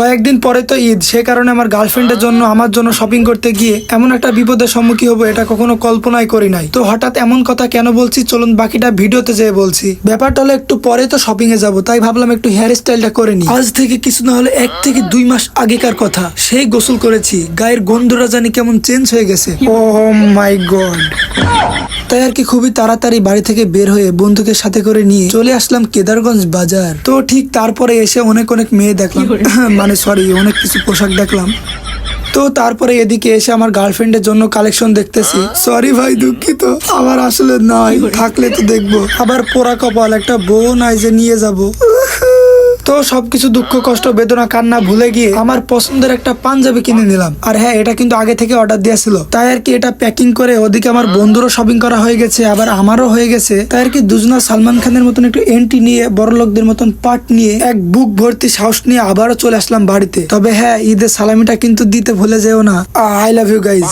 কয়েকদিন পরে তো ঈদ, সে কারণে আমার গার্লফ্রেন্ডের জন্য আমার জন্য শপিং করতে গিয়ে এমন একটা বিপদের সম্মুখীন হবো এটা কখনো কল্পনাই করি নাই। তো হঠাৎ এমন কথা কেন বলছি চলুন বাকিটা ভিডিওতে যেয়ে বলছি। ব্যাপারটা হলো একটু পরে তো শপিং এ যাবো, তাই ভাবলাম একটু হেয়ার স্টাইলটা করে নি। আজ থেকে কিছু না হলে 1 থেকে 2 মাস আগেকার কথা, সেই গোসল করেছি, গায়ের গন্ধটা জানি কেমন চেঞ্জ হয়ে গেছে। ও মাই গড। তাই আর কি খুবই তাড়াতাড়ি বাড়ি থেকে বের হয়ে বন্ধুকে সাথে করে নিয়ে চলে আসলাম কেদারগঞ্জ বাজার। তো ঠিক তারপরে এসে অনেক অনেক মেয়ে দেখলাম, মানে সরি অনেক কিছু পোশাক দেখলাম। তো তারপরে এদিকে এসে আমার গার্লফ্রেন্ডের জন্য কালেকশন দেখতেছি। সরি ভাই, দুঃখিত, আমার আসলে নাই, থাকলে তো দেখবো। আবার পোড়া কপাল, একটা বউ নাই যে নিয়ে যাব। তো সবকিছু দুঃখ কষ্ট বেদনা কান্না ভুলে গিয়ে আমার পছন্দের একটা পাঞ্জাবি কিনে নিলাম। আর হ্যাঁ, এটা কিন্তু আগে থেকে অর্ডার দেওয়া ছিল, তাই আর কি এটা প্যাকিং করে ওদিকে আমার বন্ধুরও শপিং করা হয়ে গেছে, আবার আমারও হয়ে গেছে। তাই আর কি দুজনা সালমান খানের মতন একটু এন্ট্রি নিয়ে বড় লোকদের মতন পাট নিয়ে এক বুক ভর্তি সাহস নিয়ে আবারও চলে আসলাম বাড়িতে। তবে হ্যাঁ, ঈদের সালামিটা কিন্তু দিতে ভুলে যেও না। I love you guys.